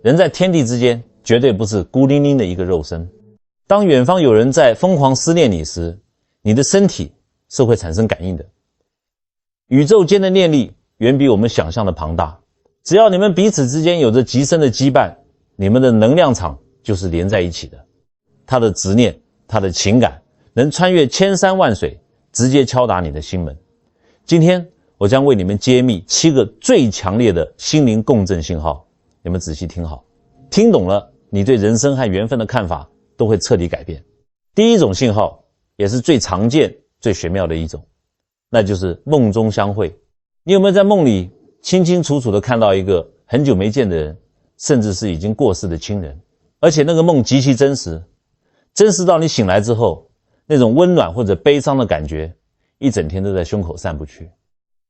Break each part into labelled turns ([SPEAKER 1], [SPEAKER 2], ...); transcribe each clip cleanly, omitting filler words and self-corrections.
[SPEAKER 1] 人在天地之间绝对不是孤零零的一个肉身。当远方有人在疯狂思念你时，你的身体是会产生感应的。宇宙间的念力远比我们想象的庞大，只要你们彼此之间有着极深的羁绊，你们的能量场就是连在一起的。他的执念，他的情感能穿越千山万水，直接敲打你的心门。今天我将为你们揭秘7个最强烈的心灵共振信号，你们仔细听好，听懂了，你对人生和缘分的看法都会彻底改变。第一种信号，也是最常见最玄妙的一种，那就是梦中相会。你有没有在梦里清清楚楚地看到一个很久没见的人，甚至是已经过世的亲人，而且那个梦极其真实，真实到你醒来之后，那种温暖或者悲伤的感觉一整天都在胸口散不去。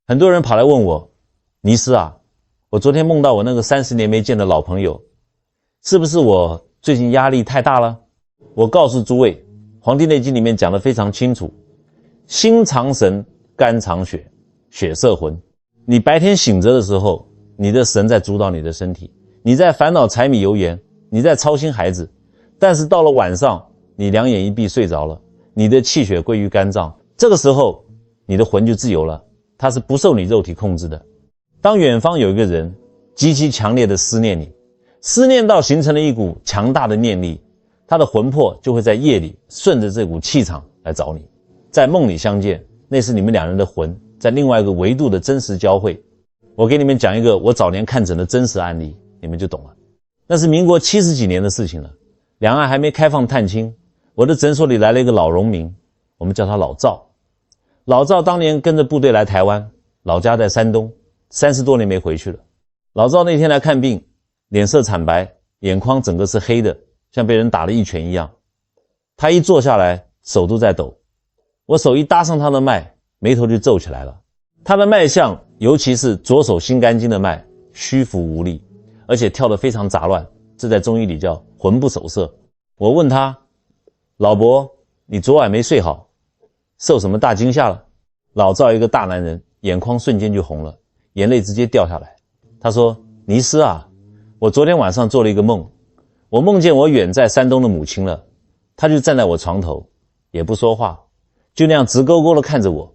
[SPEAKER 1] 很多人跑来问我，尼斯啊，我昨天梦到我那个30年没见的老朋友，是不是我最近压力太大了？我告诉诸位，《黄帝内经》里面讲得非常清楚，心藏神，肝藏血，血摄魂。你白天醒着的时候，你的神在主导你的身体，你在烦恼柴米油盐，你在操心孩子，但是到了晚上，你两眼一闭睡着了，你的气血归于肝脏，这个时候你的魂就自由了，它是不受你肉体控制的。当远方有一个人极其强烈的思念你，思念到形成了一股强大的念力，他的魂魄就会在夜里顺着这股气场来找你，在梦里相见，那是你们两人的魂在另外一个维度的真实交汇。我给你们讲一个我早年看诊的真实案例，你们就懂了。那是民国70几年的事情了，两岸还没开放探亲，我的诊所里来了一个老农民，我们叫他老赵。老赵当年跟着部队来台湾，老家在山东，30多年没回去了。老赵那天来看病，脸色惨白，眼眶整个是黑的，像被人打了一拳一样。他一坐下来，手都在抖，我手一搭上他的脉，眉头就皱起来了。他的脉象，尤其是左手心肝经的脉，虚浮无力，而且跳得非常杂乱，这在中医里叫魂不守舍。我问他，老伯，你昨晚没睡好，受什么大惊吓了？老赵一个大男人，眼眶瞬间就红了，眼泪直接掉下来。他说，尼斯啊，我昨天晚上做了一个梦，我梦见我远在山东的母亲了，她就站在我床头，也不说话，就那样直勾勾地看着我。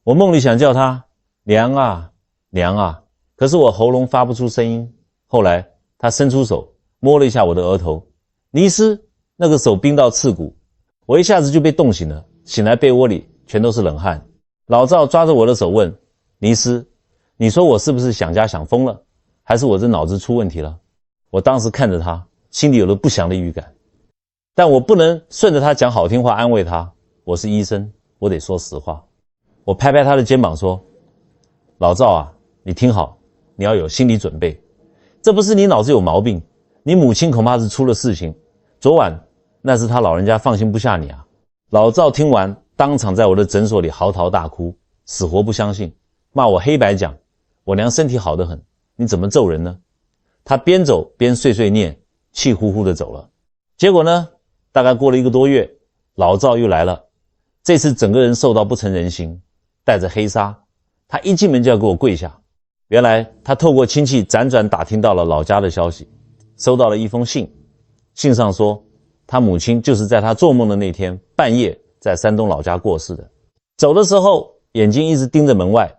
[SPEAKER 1] 我梦里想叫她娘啊娘啊，可是我喉咙发不出声音。后来她伸出手摸了一下我的额头，尼斯，那个手冰到刺骨，我一下子就被冻醒了，醒来被窝里全都是冷汗。老赵抓着我的手问，尼斯，你说我是不是想家想疯了，还是我这脑子出问题了？我当时看着他，心里有了不祥的预感，但我不能顺着他讲好听话安慰他，我是医生，我得说实话。我拍拍他的肩膀说，老赵啊，你听好，你要有心理准备，这不是你脑子有毛病，你母亲恐怕是出了事情，昨晚那是他老人家放心不下你啊。老赵听完，当场在我的诊所里嚎啕大哭，死活不相信，骂我黑白讲，我娘身体好得很，你怎么咒人呢？他边走边碎碎念，气呼呼地走了。结果呢，大概过了1个多月，老赵又来了，这次整个人瘦到不成人形，带着黑纱，他一进门就要给我跪下。原来他透过亲戚辗转打听到了老家的消息，收到了一封信，信上说他母亲就是在他做梦的那天半夜在山东老家过世的，走的时候眼睛一直盯着门外，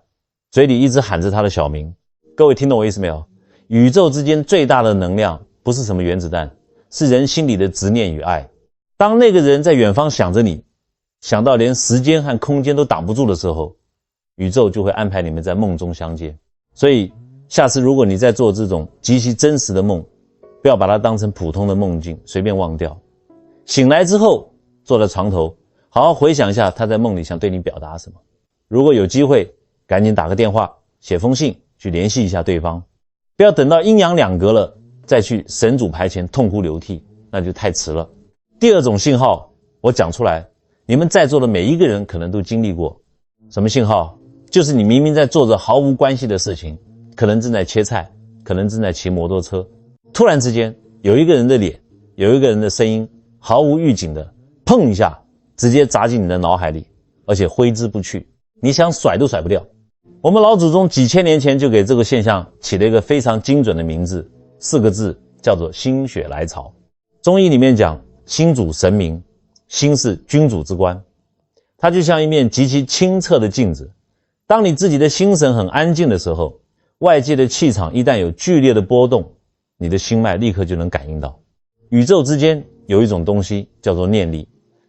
[SPEAKER 1] 嘴里一直喊着他的小名。各位听懂我意思没有？宇宙之间最大的能量不是什么原子弹，是人心里的执念与爱。当那个人在远方想着你，想到连时间和空间都挡不住的时候，宇宙就会安排你们在梦中相见。所以下次如果你在做这种极其真实的梦，不要把它当成普通的梦境随便忘掉。醒来之后坐在床头，好好回想一下他在梦里想对你表达什么。如果有机会，赶紧打个电话，写封信去联系一下对方，不要等到阴阳两隔了再去神主牌前痛哭流涕，那就太迟了。第二种信号我讲出来，你们在座的每一个人可能都经历过。什么信号？就是你明明在做着毫无关系的事情，可能正在切菜，可能正在骑摩托车，突然之间有一个人的脸，有一个人的声音，毫无预警的砰一下直接砸进你的脑海里，而且挥之不去，你想甩都甩不掉。我们老祖宗几千年前就给这个现象起了一个非常精准的名字，4个字，叫做心血来潮。中医里面讲，心主神明，心是君主之官，它就像一面极其清澈的镜子。当你自己的心神很安静的时候，外界的气场一旦有剧烈的波动，你的心脉立刻就能感应到。宇宙之间有一种东西叫做念力，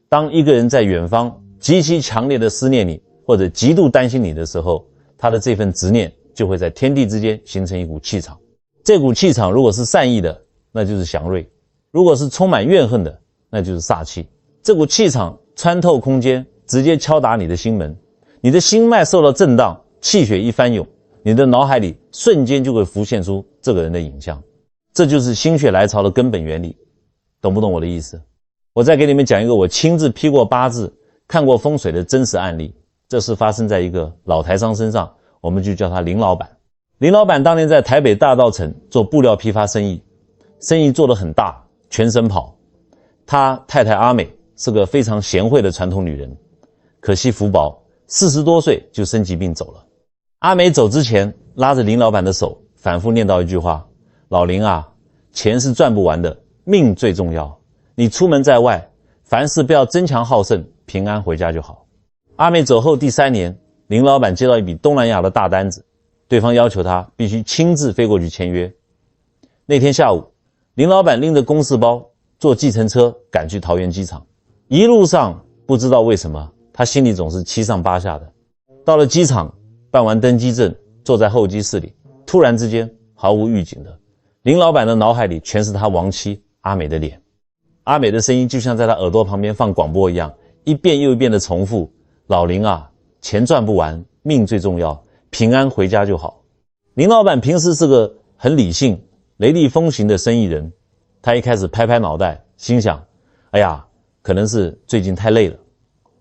[SPEAKER 1] 当一个人在远方极其强烈的思念你，或者极度担心你的时候，他的这份执念就会在天地之间形成一股气场。这股气场如果是善意的，那就是祥瑞；如果是充满怨恨的，那就是煞气。这股气场穿透空间，直接敲打你的心门，你的心脉受到震荡，气血一翻涌，你的脑海里瞬间就会浮现出这个人的影像。这就是心血来潮的根本原理，懂不懂我的意思？我再给你们讲一个我亲自批过八字、看过风水的真实案例。这是发生在一个老台商身上，我们就叫他林老板。林老板当年在台北大稻埕做布料批发生意，生意做得很大，全省跑。他太太阿美是个非常贤惠的传统女人，可惜福薄，40多岁就生疾病走了。阿美走之前拉着林老板的手，反复念叨一句话：老林啊，钱是赚不完的，命最重要。你出门在外，凡事不要争强好胜，平安回家就好。阿美走后第3年，林老板接到一笔东南亚的大单子，对方要求他必须亲自飞过去签约。那天下午，林老板拎着公事包，坐计程车赶去桃园机场。一路上不知道为什么，他心里总是七上八下的。到了机场，办完登机证，坐在候机室里，突然之间毫无预警的，林老板的脑海里全是他亡妻阿美的脸。阿美的声音就像在他耳朵旁边放广播一样，一遍又一遍的重复：老林啊，钱赚不完，命最重要，平安回家就好。林老板平时是个很理性、雷厉风行的生意人，他一开始拍拍脑袋，心想：哎呀，可能是最近太累了。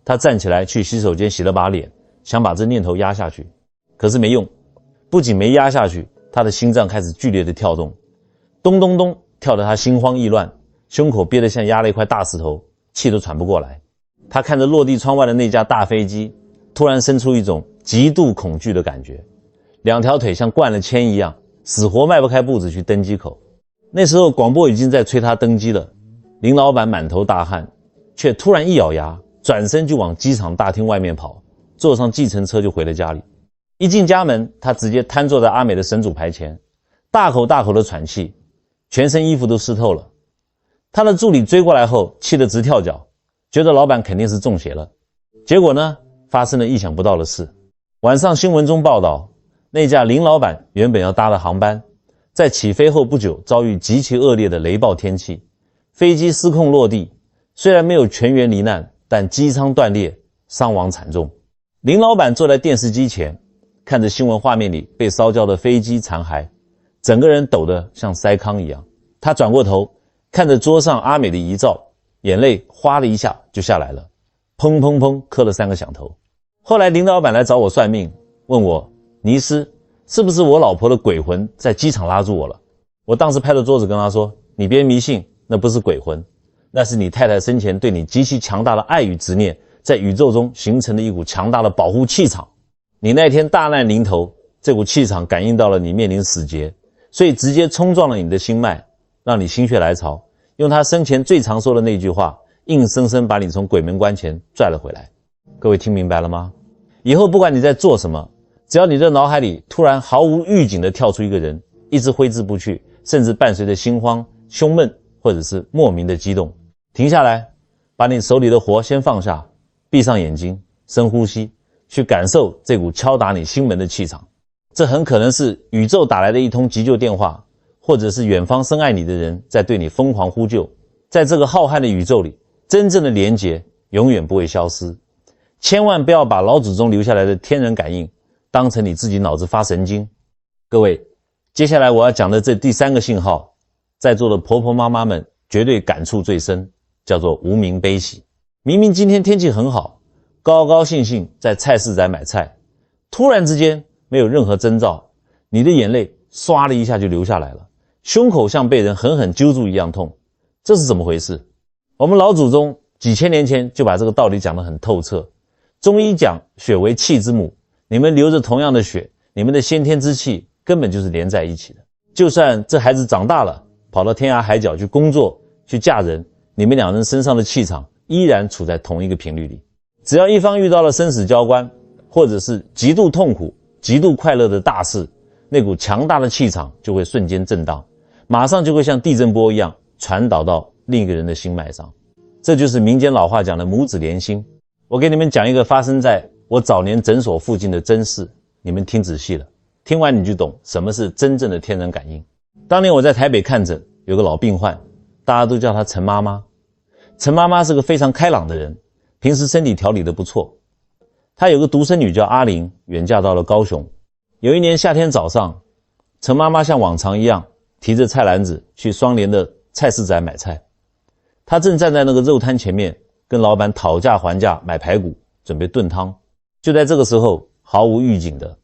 [SPEAKER 1] 他站起来去洗手间洗了把脸，想把这念头压下去，可是没用。不仅没压下去，他的心脏开始剧烈的跳动，咚咚咚跳得他心慌意乱，胸口憋得像压了一块大石头，气都喘不过来。他看着落地窗外的那架大飞机，突然生出一种极度恐惧的感觉，两条腿像灌了铅一样，死活迈不开步子去登机口。那时候广播已经在催他登机了，林老板满头大汗，却突然一咬牙，转身就往机场大厅外面跑，坐上计程车就回了家里。一进家门，他直接瘫坐在阿美的神主牌前，大口大口的喘气，全身衣服都湿透了。他的助理追过来后，气得直跳脚，觉得老板肯定是中邪了。结果呢，发生了意想不到的事。晚上新闻中报道，那架林老板原本要搭的航班，在起飞后不久遭遇极其恶劣的雷暴天气，飞机失控落地，虽然没有全员罹难，但机舱断裂，伤亡惨重。林老板坐在电视机前，看着新闻画面里被烧焦的飞机残骸，整个人抖得像筛糠一样。他转过头，看着桌上阿美的遗照，眼泪哗的一下就下来了，砰砰砰磕了3个响头。后来林老板来找我算命，问我：尼斯，是不是我老婆的鬼魂在机场拉住我了？我当时拍着桌子跟他说：你别迷信，那不是鬼魂，那是你太太生前对你极其强大的爱与执念，在宇宙中形成的一股强大的保护气场。你那天大难临头，这股气场感应到了你面临死劫，所以直接冲撞了你的心脉，让你心血来潮，用他生前最常说的那句话，硬生生把你从鬼门关前拽了回来。各位听明白了吗？以后不管你在做什么，只要你的脑海里突然毫无预警地跳出一个人，一直挥之不去，甚至伴随着心慌、胸闷或者是莫名的激动，停下来，把你手里的活先放下，闭上眼睛，深呼吸，去感受这股敲打你心门的气场。这很可能是宇宙打来的一通急救电话，或者是远方深爱你的人在对你疯狂呼救。在这个浩瀚的宇宙里，真正的连结永远不会消失。千万不要把老祖宗留下来的天人感应当成你自己脑子发神经。各位，接下来我要讲的这第3个信号，在座的婆婆妈妈们绝对感触最深，叫做无名悲喜。明明今天天气很好，高高兴兴在菜市仔买菜，突然之间没有任何征兆，你的眼泪唰的一下就流下来了，胸口像被人狠狠揪住一样痛。这是怎么回事？我们老祖宗几千年前就把这个道理讲得很透彻。中医讲血为气之母，你们流着同样的血，你们的先天之气根本就是连在一起的。就算这孩子长大了，跑到天涯海角去工作去嫁人，你们两人身上的气场依然处在同一个频率里。只要一方遇到了生死交关，或者是极度痛苦极度快乐的大事，那股强大的气场就会瞬间震荡，马上就会像地震波一样传导到另一个人的心脉上。这就是民间老话讲的母子连心。我给你们讲一个发生在我早年诊所附近的真事，你们听仔细了，听完你就懂什么是真正的天人感应。当年我在台北看诊，有个老病患，大家都叫她陈妈妈。陈妈妈是个非常开朗的人，平时身体调理得不错。她有个独生女叫阿玲，远嫁到了高雄。有一年夏天早上，陈妈妈像往常一样提着菜篮子去双连的菜市仔买菜。她正站在那个肉摊前面跟老板讨价还价买排骨，准备炖汤。就在这个时候，毫无预警的，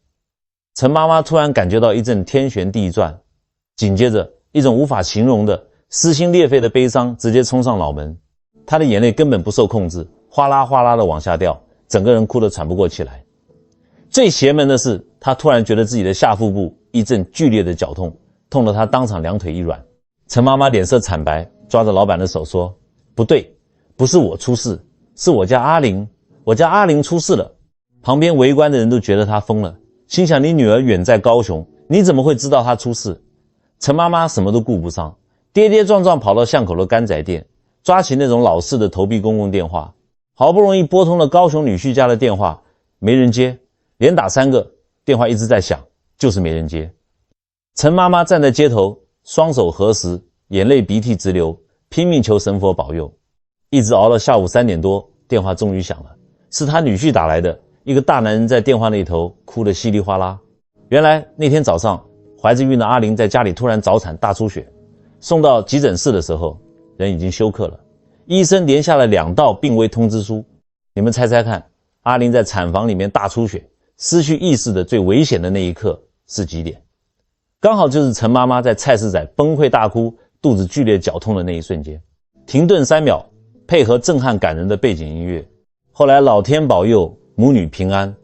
[SPEAKER 1] 陈妈妈突然感觉到一阵天旋地转，紧接着一种无法形容的撕心裂肺的悲伤直接冲上脑门。她的眼泪根本不受控制，哗啦哗啦的往下掉，整个人哭得喘不过气来。最邪门的是，她突然觉得自己的下腹部一阵剧烈的绞痛，痛得她当场两腿一软。陈妈妈脸色惨白，抓着老板的手说：不对，不是我出事，是我家阿玲，我家阿玲出事了。旁边围观的人都觉得她疯了，心想你女儿远在高雄，你怎么会知道她出事？陈妈妈什么都顾不上，跌跌撞撞跑到巷口的干仔店，抓起那种老式的投币公共电话，好不容易拨通了高雄女婿家的电话，没人接，连打3个，电话一直在响，就是没人接。陈妈妈站在街头，双手合十，眼泪鼻涕直流，拼命求神佛保佑。一直熬到下午3点多，电话终于响了，是她女婿打来的。一个大男人在电话那头哭得稀里哗啦。原来那天早上怀着孕的阿玲在家里突然早产大出血，送到急诊室的时候人已经休克了，医生连下了2道病危通知书。你们猜猜看，阿玲在产房里面大出血失去意识的最危险的那一刻是几点？刚好就是陈妈妈在菜市仔崩溃大哭肚子剧烈绞痛的那一瞬间。停顿3秒，配合震撼感人的背景音乐，后来老天保佑母女平安。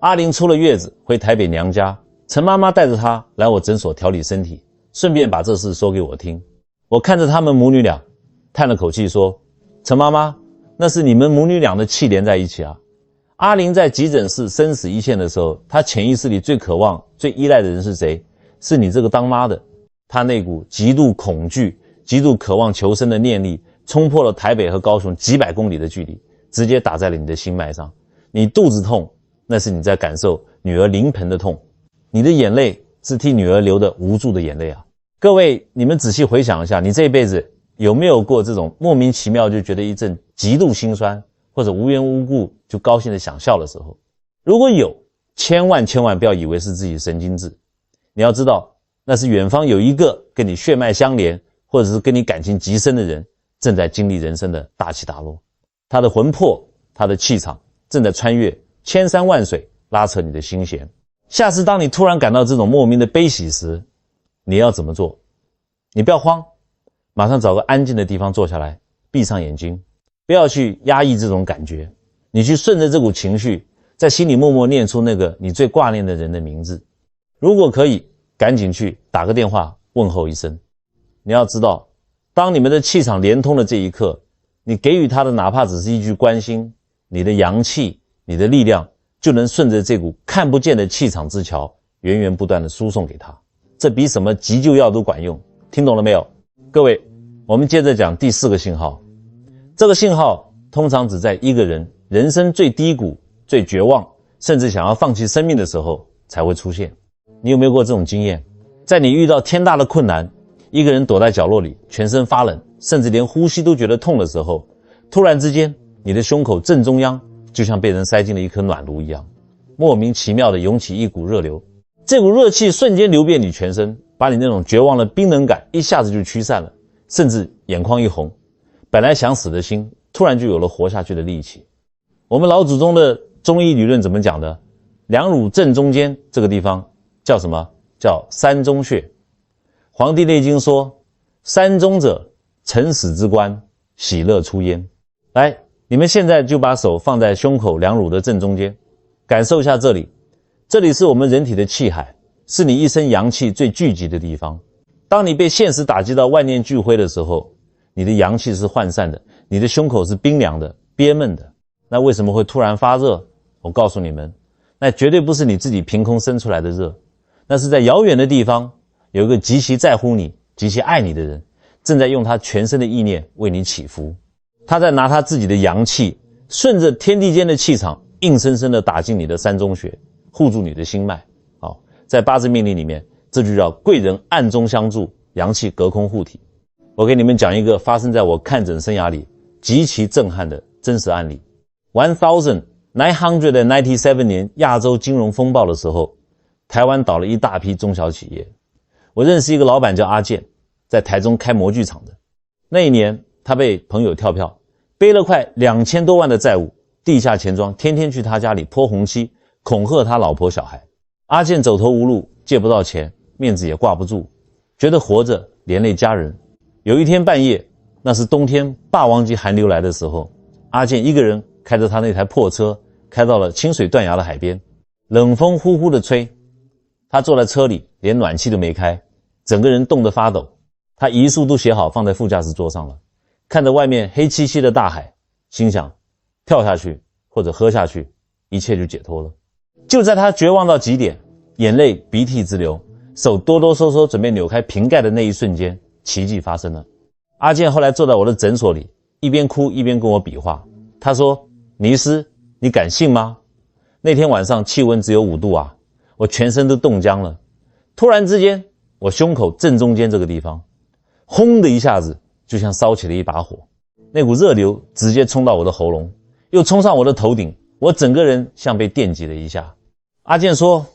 [SPEAKER 1] 阿玲出了月子回台北娘家，陈妈妈带着她来我诊所调理身体，顺便把这事说给我听。我看着他们母女俩，叹了口气说：陈妈妈，那是你们母女俩的气连在一起啊。阿玲在急诊室生死一线的时候，她潜意识里最渴望最依赖的人是谁？是你这个当妈的。她那股极度恐惧极度渴望求生的念力冲破了台北和高雄几百公里的距离，直接打在了你的心脉上。你肚子痛，那是你在感受女儿临盆的痛，你的眼泪是替女儿流的无助的眼泪啊。各位，你们仔细回想一下，你这一辈子有没有过这种莫名其妙就觉得一阵极度心酸，或者无缘无故就高兴的想笑的时候？如果有，千万不要以为是自己神经质，你要知道那是远方有一个跟你血脉相连，或者是跟你感情极深的人正在经历人生的大起大落，他的魂魄他的气场正在穿越千山万水，拉扯你的心弦。下次当你突然感到这种莫名的悲喜时，你要怎么做？你不要慌，马上找个安静的地方坐下来，闭上眼睛，不要去压抑这种感觉，你去顺着这股情绪，在心里默默念出那个你最挂念的人的名字。如果可以，赶紧去打个电话问候一声。你要知道，当你们的气场连通的这一刻，你给予他的哪怕只是一句关心，你的阳气你的力量就能顺着这股看不见的气场之桥源源不断的输送给他，这比什么急救药都管用。听懂了没有？各位，我们接着讲第4个信号。这个信号通常只在一个人人生最低谷最绝望甚至想要放弃生命的时候才会出现。你有没有过这种经验？在你遇到天大的困难，一个人躲在角落里全身发冷，甚至连呼吸都觉得痛的时候，突然之间你的胸口正中央就像被人塞进了一颗暖炉一样，莫名其妙地涌起一股热流，这股热气瞬间流遍你全身，把你那种绝望的冰冷感一下子就驱散了，甚至眼眶一红，本来想死的心突然就有了活下去的力气。我们老祖宗的中医理论怎么讲的？两乳正中间这个地方叫什么？叫三中穴。黄帝内经说，三中者，成死之官，喜乐出焉。来，你们现在就把手放在胸口两乳的正中间，感受一下这里，这里是我们人体的气海，是你一身阳气最聚集的地方。当你被现实打击到万念俱灰的时候，你的阳气是涣散的，你的胸口是冰凉的、憋闷的。那为什么会突然发热？我告诉你们，那绝对不是你自己凭空生出来的热，那是在遥远的地方有一个极其在乎你、极其爱你的人，正在用他全身的意念为你祈福。他在拿他自己的阳气，顺着天地间的气场，硬生生地打进你的三中穴，护住你的心脉。好，在八字命理里面，这就叫贵人暗中相助，阳气隔空护体。我给你们讲一个发生在我看诊生涯里极其震撼的真实案例。1997年亚洲金融风暴的时候，台湾倒了一大批中小企业。我认识一个老板叫阿健，在台中开模具厂的。那一年他被朋友跳票，背了快2000多万的债务，地下钱庄，天天去他家里泼红漆，恐吓他老婆小孩。阿健走投无路，借不到钱，面子也挂不住，觉得活着连累家人。有一天半夜，那是冬天霸王级寒流来的时候，阿健一个人开着他那台破车，开到了清水断崖的海边，冷风呼呼地吹，他坐在车里，连暖气都没开，整个人冻得发抖。他遗书都写好放在副驾驶座上了，看着外面黑漆漆的大海，心想跳下去或者喝下去，一切就解脱了。就在他绝望到极点，眼泪鼻涕直流，手哆哆嗦嗦准备扭开瓶盖的那一瞬间，奇迹发生了。阿健后来坐在我的诊所里，一边哭一边跟我比划。他说，倪医师，你敢信吗？那天晚上气温只有5度啊，我全身都冻僵了。突然之间，我胸口正中间这个地方，轰的一下子就像烧起了一把火，那股热流直接冲到我的喉咙，又冲上我的头顶，我整个人像被电击了一下。阿健说，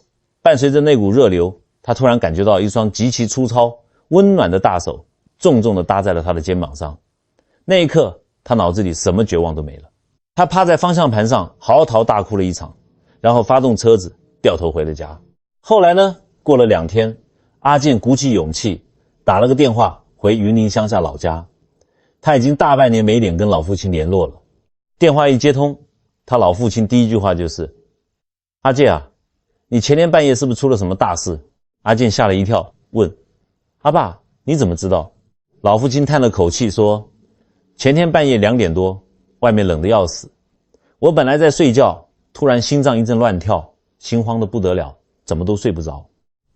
[SPEAKER 1] 伴随着那股热流，他突然感觉到一双极其粗糙温暖的大手重重地搭在了他的肩膀上。那一刻，他脑子里什么绝望都没了。他趴在方向盘上嚎啕大哭了一场，然后发动车子掉头回了家。后来呢，过了2天，阿健鼓起勇气打了个电话回云林乡下老家。他已经大半年没脸跟老父亲联络了。电话一接通，他老父亲第一句话就是，阿健啊，你前天半夜是不是出了什么大事？阿健吓了一跳，问，阿爸，你怎么知道？老父亲叹了口气说，前天半夜2点多，外面冷得要死，我本来在睡觉，突然心脏一阵乱跳，心慌得不得了，怎么都睡不着。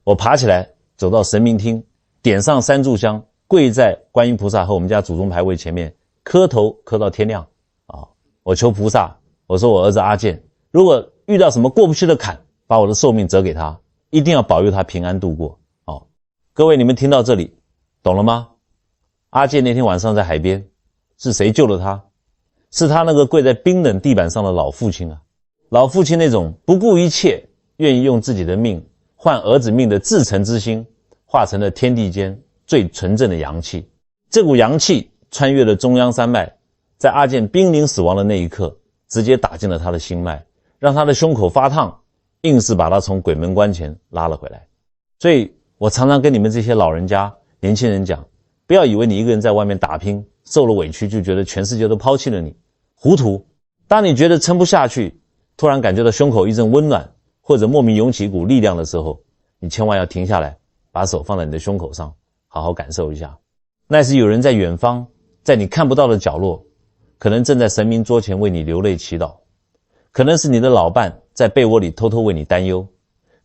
[SPEAKER 1] 我爬起来走到神明厅，点上3炷香，跪在观音菩萨和我们家祖宗牌位前面，磕头磕到天亮啊！我求菩萨，我说我儿子阿健，如果遇到什么过不去的坎，把我的寿命折给他，一定要保佑他平安度过。哦，各位你们听到这里懂了吗？阿健那天晚上在海边，是谁救了他？是他那个跪在冰冷地板上的老父亲啊！老父亲那种不顾一切，愿意用自己的命换儿子命的至诚之心，化成了天地间最纯正的阳气。这股阳气穿越了中央山脉，在阿健濒临死亡的那一刻，直接打进了他的心脉，让他的胸口发烫，硬是把他从鬼门关前拉了回来。所以我常常跟你们这些老人家、年轻人讲，不要以为你一个人在外面打拼，受了委屈就觉得全世界都抛弃了你，糊涂。当你觉得撑不下去，突然感觉到胸口一阵温暖，或者莫名涌起一股力量的时候，你千万要停下来，把手放在你的胸口上，好好感受一下。那是有人在远方，在你看不到的角落，可能正在神明桌前为你流泪祈祷，可能是你的老伴在被窝里偷偷为你担忧，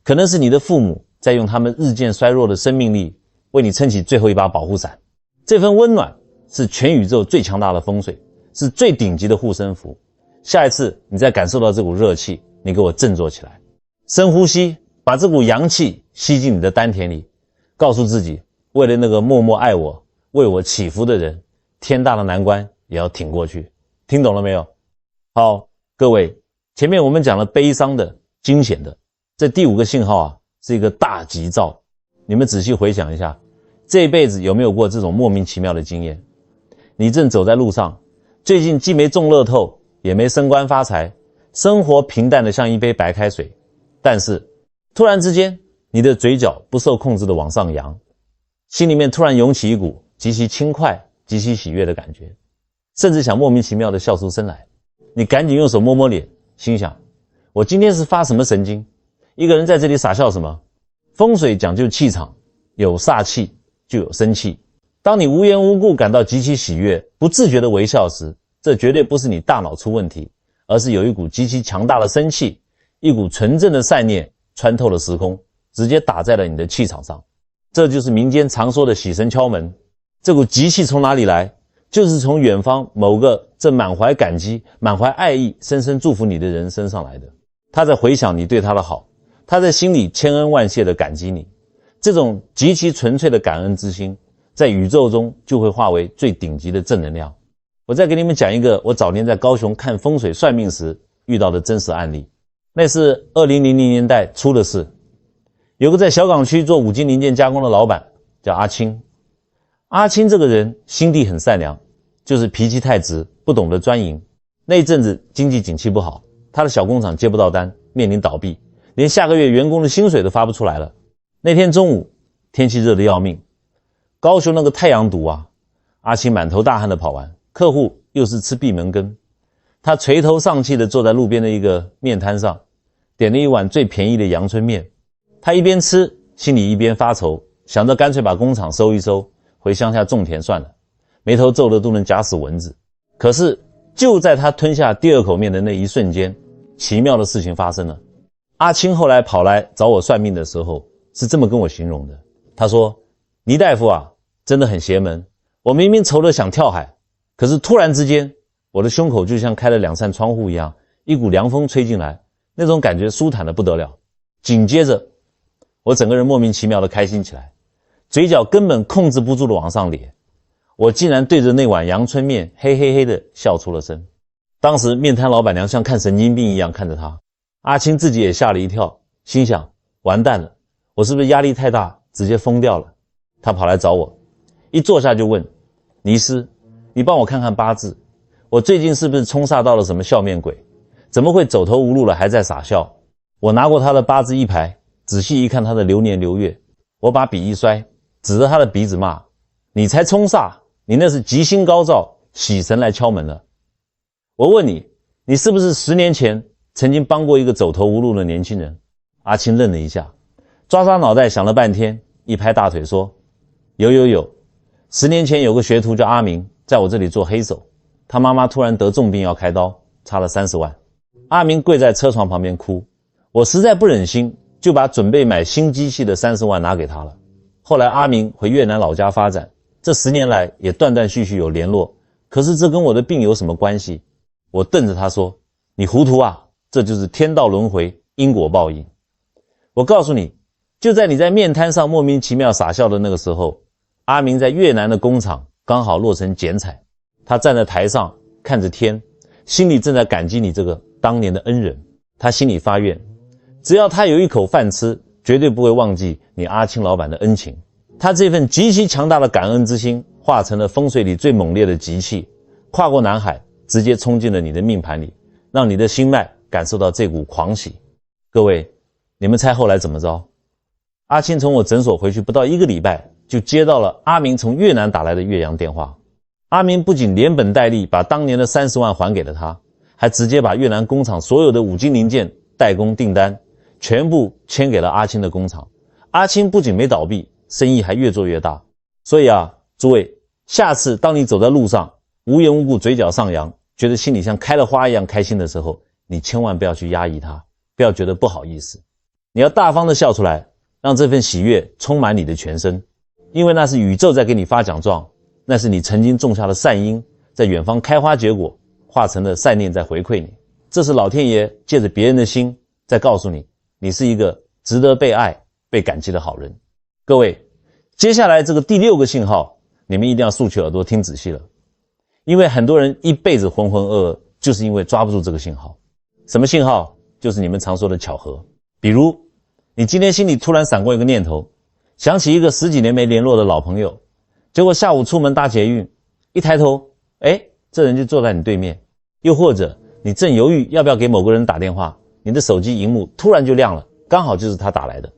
[SPEAKER 1] 可能是你的父母在用他们日渐衰弱的生命力为你撑起最后一把保护伞。这份温暖是全宇宙最强大的风水，是最顶级的护身符。下一次你再感受到这股热气，你给我振作起来，深呼吸，把这股阳气吸进你的丹田里，告诉自己，为了那个默默爱我、为我祈福的人，天大的难关也要挺过去。听懂了没有？好，各位，前面我们讲了悲伤的、惊险的，这第5个信号啊，是一个大吉兆。你们仔细回想一下，这一辈子有没有过这种莫名其妙的经验？你正走在路上，最近既没中乐透，也没升官发财，生活平淡的像一杯白开水，但是突然之间，你的嘴角不受控制的往上扬，心里面突然涌起一股极其轻快、极其喜悦的感觉，甚至想莫名其妙的笑出声来。你赶紧用手摸摸脸，心想，我今天是发什么神经？一个人在这里傻笑什么？风水讲究气场，有煞气就有生气。当你无缘无故感到极其喜悦，不自觉的微笑时，这绝对不是你大脑出问题，而是有一股极其强大的生气，一股纯正的善念穿透了时空，直接打在了你的气场上。这就是民间常说的喜神敲门。这股集气从哪里来？就是从远方某个正满怀感激、满怀爱意、深深祝福你的人身上来的。他在回想你对他的好，他在心里千恩万谢地感激你。这种极其纯粹的感恩之心，在宇宙中就会化为最顶级的正能量。我再给你们讲一个我早年在高雄看风水算命时遇到的真实案例。那是2000年代初的事。有个在小港区做五金零件加工的老板叫阿青。阿青这个人心地很善良，就是脾气太直，不懂得专营。那一阵子经济景气不好，他的小工厂接不到单，面临倒闭，连下个月员工的薪水都发不出来了。那天中午天气热得要命，高雄那个太阳毒啊，阿青满头大汗的跑完，客户又是吃闭门羹。他垂头丧气地坐在路边的一个面摊上，点了一碗最便宜的阳春面。他一边吃，心里一边发愁，想着干脆把工厂收一收，回乡下种田算了，眉头皱得都能夹死蚊子。可是就在他吞下第二口面的那一瞬间，奇妙的事情发生了。阿青后来跑来找我算命的时候是这么跟我形容的，他说：倪大夫啊，真的很邪门，我明明愁得想跳海，可是突然之间我的胸口就像开了2扇窗户一样，一股凉风吹进来，那种感觉舒坦得不得了。紧接着我整个人莫名其妙地开心起来，嘴角根本控制不住地往上咧，我竟然对着那碗阳春面嘿嘿嘿地笑出了声。当时面摊老板娘像看神经病一样看着他，阿青自己也吓了一跳，心想完蛋了，我是不是压力太大直接疯掉了。他跑来找我，一坐下就问：倪师，你帮我看看八字，我最近是不是冲煞到了什么笑面鬼？怎么会走投无路了还在傻笑？我拿过他的八字一排，仔细一看他的流年流月，我把笔一摔，指着他的鼻子骂：你才冲煞，你那是吉星高照，喜神来敲门了。我问你，你是不是10年前曾经帮过一个走投无路的年轻人？阿青愣了一下，抓抓脑袋想了半天，一拍大腿说：有，10年前有个学徒叫阿明，在我这里做黑手，他妈妈突然得重病要开刀，差了30万。阿明跪在车床旁边哭，我实在不忍心，就把准备买新机器的30万拿给他了。后来阿明回越南老家发展，这10年来也断断续续有联络，可是这跟我的病有什么关系？我瞪着他说：你糊涂啊，这就是天道轮回，因果报应。我告诉你，就在你在面摊上莫名其妙傻笑的那个时候，阿明在越南的工厂刚好落成剪彩，他站在台上看着天，心里正在感激你这个当年的恩人。他心里发愿，只要他有一口饭吃，绝对不会忘记你阿青老板的恩情。他这份极其强大的感恩之心化成了风水里最猛烈的集气，跨过南海，直接冲进了你的命盘里，让你的心脉感受到这股狂喜。各位，你们猜后来怎么着？阿青从我诊所回去不到1个礼拜，就接到了阿明从越南打来的越洋电话。阿明不仅连本带利把当年的30万还给了他，还直接把越南工厂所有的五金零件代工订单全部签给了阿青的工厂。阿青不仅没倒闭，生意还越做越大。所以啊，诸位，下次当你走在路上，无缘无故嘴角上扬，觉得心里像开了花一样开心的时候，你千万不要去压抑它，不要觉得不好意思，你要大方的笑出来，让这份喜悦充满你的全身，因为那是宇宙在给你发奖状，那是你曾经种下的善因，在远方开花结果，化成了善念在回馈你。这是老天爷借着别人的心在告诉你，你是一个值得被爱、被感激的好人。各位，接下来这个第6个信号，你们一定要竖起耳朵听仔细了，因为很多人一辈子浑浑噩噩，就是因为抓不住这个信号。什么信号？就是你们常说的巧合。比如你今天心里突然闪过一个念头，想起一个10几年没联络的老朋友，结果下午出门搭捷运，一抬头，这人就坐在你对面。又或者你正犹豫要不要给某个人打电话，你的手机荧幕突然就亮了，刚好就是他打来的。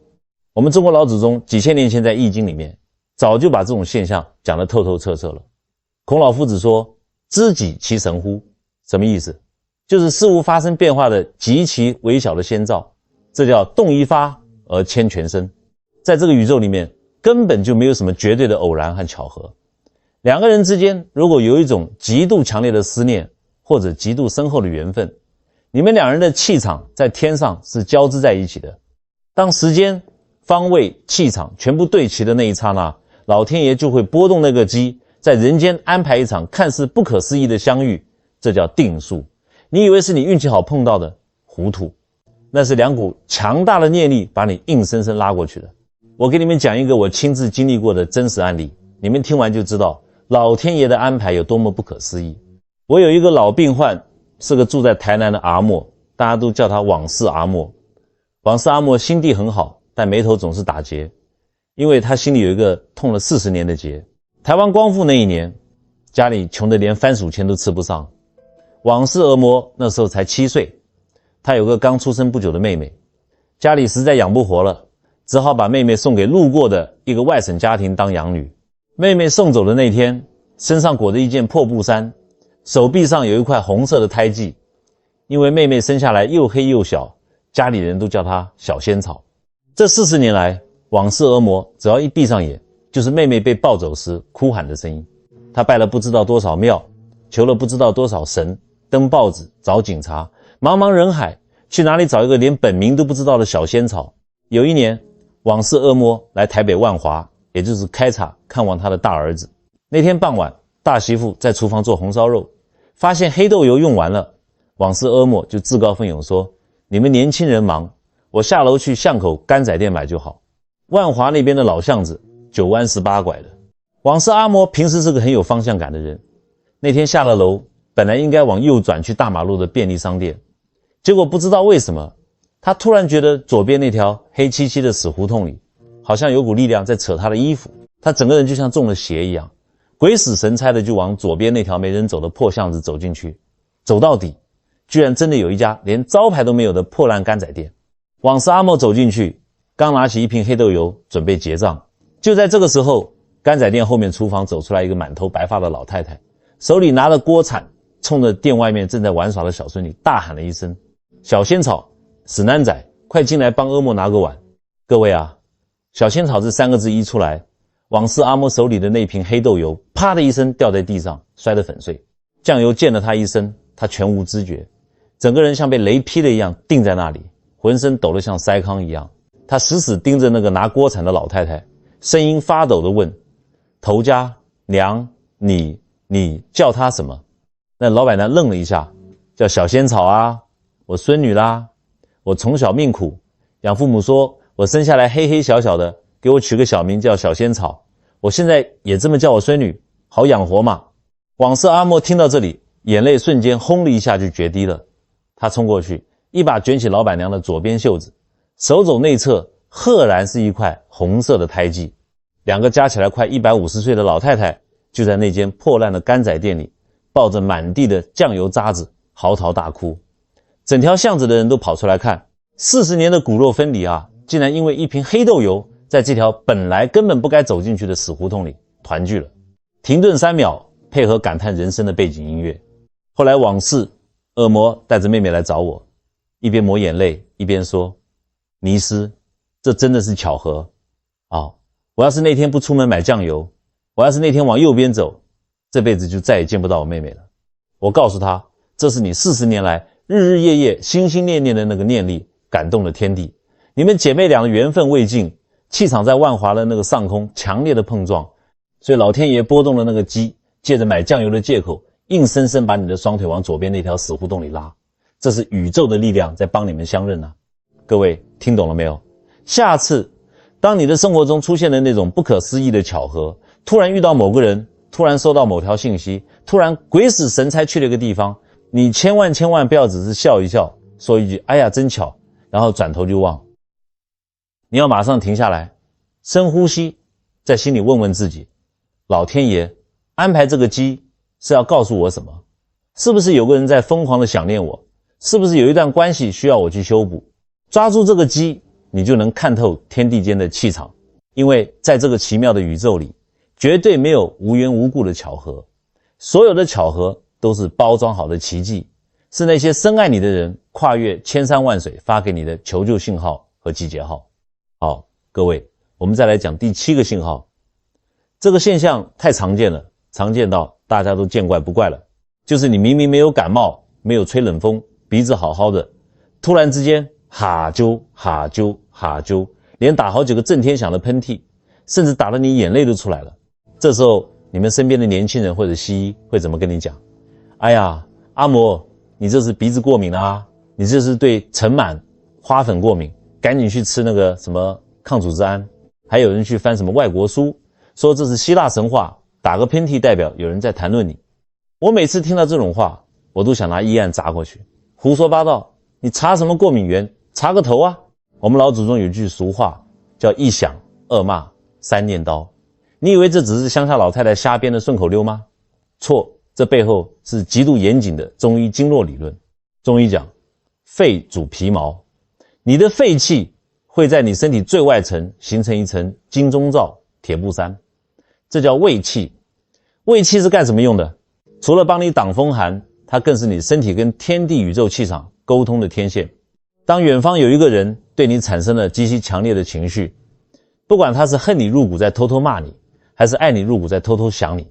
[SPEAKER 1] 我们中国老祖宗几千年前在易经里面早就把这种现象讲得透透彻彻了。孔老夫子说：知己其神乎？什么意思？就是事物发生变化的极其微小的先兆，这叫动一发而牵全身。在这个宇宙里面，根本就没有什么绝对的偶然和巧合。两个人之间如果有一种极度强烈的思念，或者极度深厚的缘分，你们两人的气场在天上是交织在一起的。当时间、方位、气场全部对齐的那一刹那，老天爷就会拨动那个机，在人间安排一场看似不可思议的相遇，这叫定数。你以为是你运气好碰到的，糊涂。那是两股强大的念力把你硬生生拉过去的。我给你们讲一个我亲自经历过的真实案例，你们听完就知道老天爷的安排有多么不可思议。我有一个老病患，是个住在台南的阿嬷，大家都叫他往事阿嬷。往事阿嬷心地很好，但眉头总是打结，因为他心里有一个痛了40年的结。台湾光复那一年，家里穷得连番薯钱都吃不上。往事阿嬷那时候才7岁，她有个刚出生不久的妹妹，家里实在养不活了，只好把妹妹送给路过的一个外省家庭当养女。妹妹送走的那天，身上裹着一件破布衫，手臂上有一块红色的胎记。因为妹妹生下来又黑又小，家里人都叫她小仙草。这40年来，往事阿嬷只要一闭上眼，就是妹妹被抱走时哭喊的声音。她拜了不知道多少庙，求了不知道多少神，登报纸，找警察，茫茫人海，去哪里找一个连本名都不知道的小仙草。有一年，往事阿嬷来台北万华，也就是开茶看望她的大儿子。那天傍晚，大媳妇在厨房做红烧肉，发现黑豆油用完了，往事阿嬷就自告奋勇说，你们年轻人忙，我下楼去巷口干仔店买就好。万华那边的老巷子，9弯18拐的。往事阿嬷平时是个很有方向感的人，那天下了楼，本来应该往右转去大马路的便利商店，结果不知道为什么，他突然觉得左边那条黑漆漆的死胡同里，好像有股力量在扯他的衣服，他整个人就像中了邪一样，鬼使神差的就往左边那条没人走的破巷子走进去。走到底，居然真的有一家连招牌都没有的破烂干仔店。往事阿嬷走进去，刚拿起一瓶黑豆油准备结账，就在这个时候，干仔店后面厨房走出来一个满头白发的老太太，手里拿着锅铲，冲着店外面正在玩耍的小孙女大喊了一声，小仙草，死男仔，快进来帮阿嬷拿个碗。各位啊，小仙草这3个字一出来，往事阿嬷手里的那瓶黑豆油啪的一声掉在地上，摔得粉碎，酱油溅了他一身，他全无知觉，整个人像被雷劈了一样定在那里，浑身抖得像筛糠一样。他死死盯着那个拿锅铲的老太太，声音发抖地问，头家娘，你叫她什么？那老板娘愣了一下，叫小仙草啊，我孙女啦，我从小命苦，养父母说我生下来黑黑小小的，给我取个小名叫小仙草，我现在也这么叫我孙女，好养活嘛。往事阿嬷听到这里，眼泪瞬间轰的一下就决堤了。他冲过去，一把卷起老板娘的左边袖子，手肘内侧赫然是一块红色的胎记。2个加起来快150岁的老太太，就在那间破烂的干仔店里，抱着满地的酱油渣子嚎啕大哭。整条巷子的人都跑出来看，40年的骨肉分离啊，竟然因为一瓶黑豆油，在这条本来根本不该走进去的死胡同里团聚了。停顿3秒，配合感叹人生的背景音乐。后来往事恶魔带着妹妹来找我，一边抹眼泪一边说，尼斯，这真的是巧合啊！我要是那天不出门买酱油，我要是那天往右边走，这辈子就再也见不到我妹妹了。我告诉她，这是你40年来日日夜夜心心念念的那个念力感动了天地，你们姐妹俩的缘分未尽，气场在万华的那个上空强烈的碰撞，所以老天爷拨动了那个机，借着买酱油的借口，硬生生把你的双腿往左边那条死胡同里拉。这是宇宙的力量在帮你们相认啊！各位听懂了没有？下次当你的生活中出现了那种不可思议的巧合，突然遇到某个人，突然收到某条信息，突然鬼使神差去了一个地方，你千万不要只是笑一笑，说一句哎呀真巧，然后转头就忘。你要马上停下来，深呼吸，在心里问问自己，老天爷安排这个机是要告诉我什么？是不是有个人在疯狂的想念我？是不是有一段关系需要我去修补？抓住这个机，你就能看透天地间的气场。因为在这个奇妙的宇宙里，绝对没有无缘无故的巧合，所有的巧合都是包装好的奇迹，是那些深爱你的人跨越千山万水发给你的求救信号和集结号。好，各位，我们再来讲第7个信号。这个现象太常见了，常见到大家都见怪不怪了。就是你明明没有感冒，没有吹冷风，鼻子好好的，突然之间哈啾哈啾哈啾，连打好几个震天响的喷嚏，甚至打得你眼泪都出来了。这时候你们身边的年轻人或者西医会怎么跟你讲？哎呀，阿嬷，你这是鼻子过敏啊，你这是对尘螨、花粉过敏，赶紧去吃那个什么抗组织胺。还有人去翻什么外国书，说这是希腊神话，打个喷嚏代表有人在谈论你。我每次听到这种话，我都想拿医案砸过去，胡说八道，你查什么过敏源，查个头啊。我们老祖宗有句俗话叫一响二骂三念叨，你以为这只是乡下老太太瞎编的顺口溜吗？错，这背后是极度严谨的中医经络理论。中医讲肺主皮毛，你的肺气会在你身体最外层形成一层金钟罩铁布衫，这叫卫气。卫气是干什么用的？除了帮你挡风寒，它更是你身体跟天地宇宙气场沟通的天线。当远方有一个人对你产生了极其强烈的情绪，不管他是恨你入骨在偷偷骂你，还是爱你入骨在偷偷想你，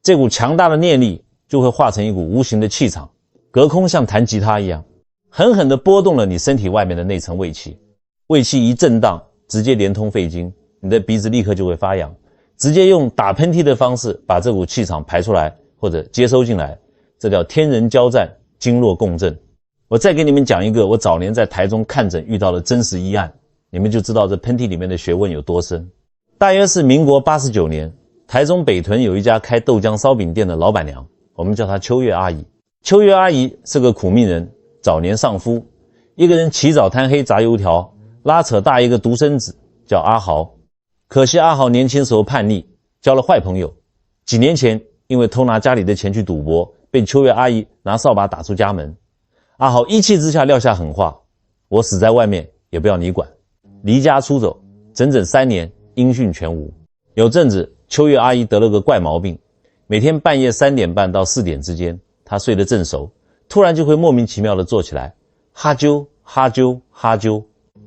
[SPEAKER 1] 这股强大的念力就会化成一股无形的气场，隔空像弹吉他一样，狠狠地拨动了你身体外面的那层卫气。卫气一震荡，直接连通肺经，你的鼻子立刻就会发痒，直接用打喷嚏的方式把这股气场排出来或者接收进来，这叫天人交战，经络共振。我再给你们讲一个我早年在台中看诊遇到的真实医案，你们就知道这喷嚏里面的学问有多深。大约是民国89年，台中北屯有一家开豆浆烧饼店的老板娘，我们叫她秋月阿姨。秋月阿姨是个苦命人，早年丧夫，一个人起早贪黑炸油条，拉扯大一个独生子叫阿豪。可惜阿豪年轻时候叛逆，交了坏朋友，几年前因为偷拿家里的钱去赌博，被秋月阿姨拿扫把打出家门。阿豪一气之下撂下狠话，我死在外面也不要你管，离家出走，整整3年音讯全无。有阵子秋月阿姨得了个怪毛病，每天半夜3点半到4点之间，她睡得正熟，突然就会莫名其妙地坐起来，哈啾哈啾哈啾，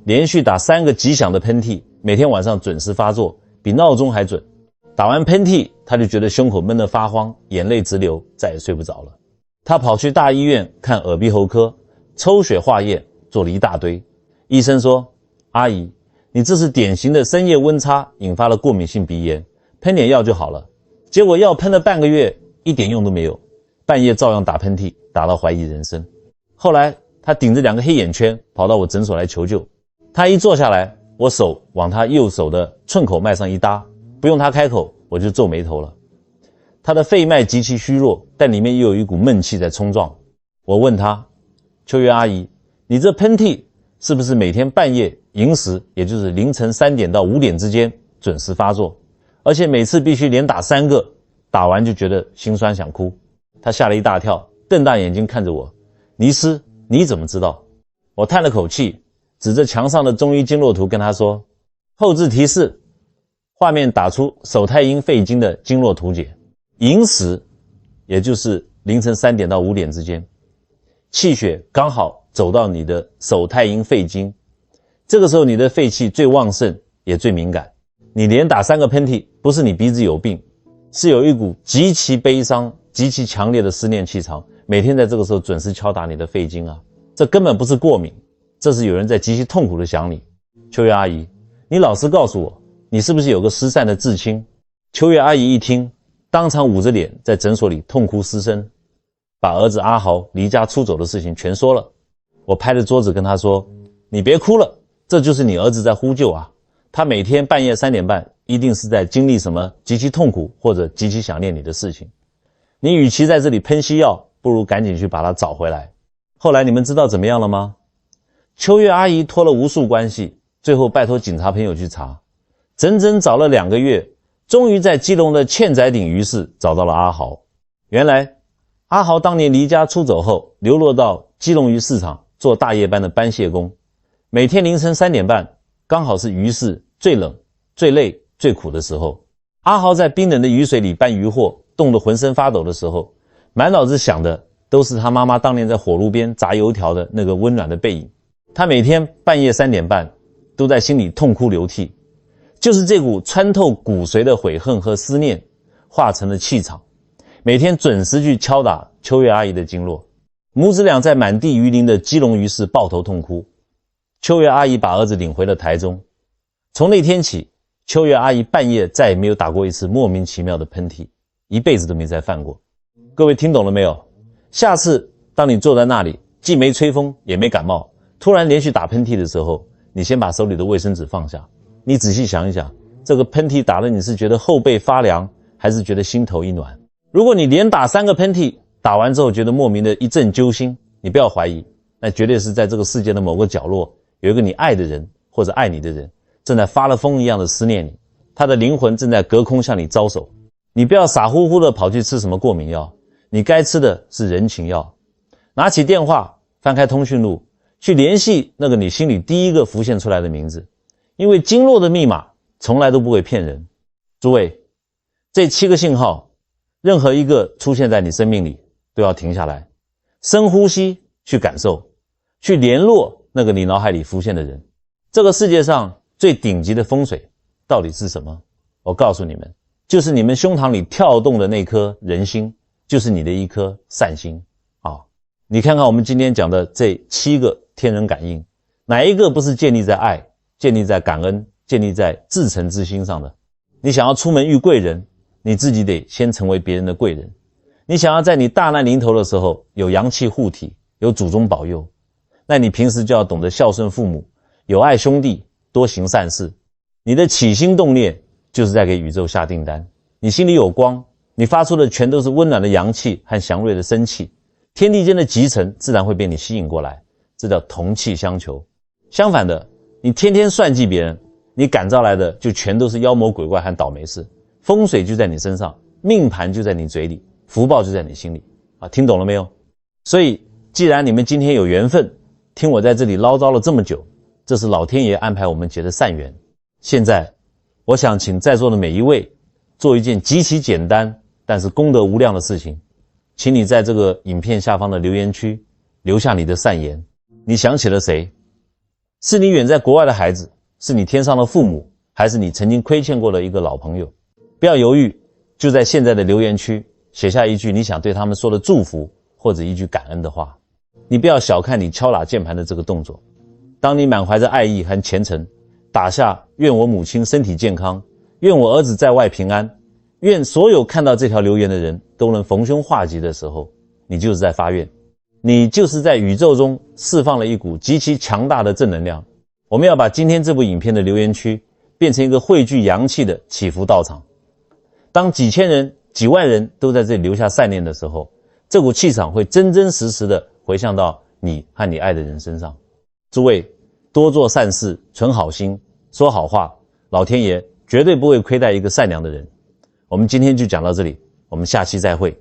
[SPEAKER 1] 连续打3个极响的喷嚏，每天晚上准时发作，比闹钟还准。打完喷嚏，她就觉得胸口闷得发慌，眼泪直流，再也睡不着了。她跑去大医院看耳鼻喉科，抽血化验做了一大堆。医生说，阿姨，你这是典型的深夜温差引发了过敏性鼻炎，喷点药就好了。结果药喷了半个月，一点用都没有，半夜照样打喷嚏，打到怀疑人生。后来她顶着2个黑眼圈跑到我诊所来求救。她一坐下来，我手往她右手的寸口脉上一搭，不用她开口，我就皱眉头了。她的肺脉极其虚弱，但里面又有一股闷气在冲撞。我问她，秋月阿姨，你这喷嚏是不是每天半夜寅时，也就是凌晨3点到5点之间准时发作，而且每次必须连打3个，打完就觉得心酸想哭？她吓了一大跳，瞪大眼睛看着我，尼斯，你怎么知道？我叹了口气，指着墙上的中医经络图跟她说，后置提示，画面打出手太阴肺经的经络图解。寅时也就是凌晨3点到5点之间，气血刚好走到你的手太阴肺经，这个时候你的肺气最旺盛也最敏感。你连打3个喷嚏，不是你鼻子有病，是有一股极其悲伤极其强烈的思念气场，每天在这个时候准时敲打你的肺经啊。这根本不是过敏，这是有人在极其痛苦的想你。秋月阿姨，你老实告诉我，你是不是有个失散的至亲？秋月阿姨一听，当场捂着脸在诊所里痛哭失声，把儿子阿豪离家出走的事情全说了。我拍着桌子跟他说，你别哭了，这就是你儿子在呼救啊，他每天半夜3点半一定是在经历什么极其痛苦或者极其想念你的事情，你与其在这里喷西药，不如赶紧去把他找回来。后来你们知道怎么样了吗？秋月阿姨托了无数关系，最后拜托警察朋友去查，整整找了2个月，终于在基隆的欠仔顶鱼市找到了阿豪。原来阿豪当年离家出走后，流落到基隆鱼市场做大夜班的搬卸工，每天凌晨3点半，刚好是鱼市最冷最累最苦的时候。阿豪在冰冷的雨水里搬鱼货，冻得浑身发抖的时候，满脑子想的都是他妈妈当年在火炉边炸油条的那个温暖的背影。他每天半夜3点半都在心里痛哭流涕，就是这股穿透骨髓的悔恨和思念化成了气场，每天准时去敲打秋月阿姨的经络。母子俩在满地鱼鳞的基隆鱼市抱头痛哭。秋月阿姨把儿子领回了台中。从那天起，秋月阿姨半夜再也没有打过一次莫名其妙的喷嚏，一辈子都没再犯过。各位听懂了没有？下次当你坐在那里既没吹风也没感冒，突然连续打喷嚏的时候，你先把手里的卫生纸放下，你仔细想一想，这个喷嚏打了你是觉得后背发凉，还是觉得心头一暖？如果你连打3个喷嚏，打完之后觉得莫名的一阵揪心，你不要怀疑，那绝对是在这个世界的某个角落有一个你爱的人或者爱你的人正在发了疯一样的思念你，他的灵魂正在隔空向你招手。你不要傻乎乎的跑去吃什么过敏药，你该吃的是人情药。拿起电话，翻开通讯录，去联系那个你心里第一个浮现出来的名字，因为经络的密码从来都不会骗人。诸位，这7个信号任何一个出现在你生命里都要停下来，深呼吸，去感受，去联络那个你脑海里浮现的人。这个世界上最顶级的风水到底是什么？我告诉你们，就是你们胸膛里跳动的那颗人心，就是你的一颗善心。你看看我们今天讲的这7个天人感应，哪一个不是建立在爱、建立在感恩、建立在至诚之心上的？你想要出门遇贵人，你自己得先成为别人的贵人。你想要在你大难临头的时候有阳气护体，有祖宗保佑，那你平时就要懂得孝顺父母，有爱兄弟，多行善事。你的起心动念就是在给宇宙下订单。你心里有光，你发出的全都是温暖的阳气和祥瑞的生气，天地间的集成自然会被你吸引过来，这叫同气相求。相反的，你天天算计别人，你感召来的就全都是妖魔鬼怪和倒霉事。风水就在你身上，命盘就在你嘴里，福报就在你心里。听懂了没有？所以既然你们今天有缘分听我在这里唠叨了这么久，这是老天爷安排我们结的善缘。现在我想请在座的每一位做一件极其简单但是功德无量的事情，请你在这个影片下方的留言区留下你的善言。你想起了谁？是你远在国外的孩子，是你天上的父母，还是你曾经亏欠过的一个老朋友？不要犹豫，就在现在的留言区写下一句你想对他们说的祝福，或者一句感恩的话。你不要小看你敲打键盘的这个动作，当你满怀着爱意和虔诚打下愿我母亲身体健康，愿我儿子在外平安，愿所有看到这条留言的人都能逢凶化吉的时候，你就是在发愿，你就是在宇宙中释放了一股极其强大的正能量。我们要把今天这部影片的留言区变成一个汇聚阳气的祈福道场。当几千人、几万人都在这里留下善念的时候，这股气场会真真实实的回向到你和你爱的人身上。诸位，多做善事，存好心，说好话，老天爷绝对不会亏待一个善良的人。我们今天就讲到这里，我们下期再会。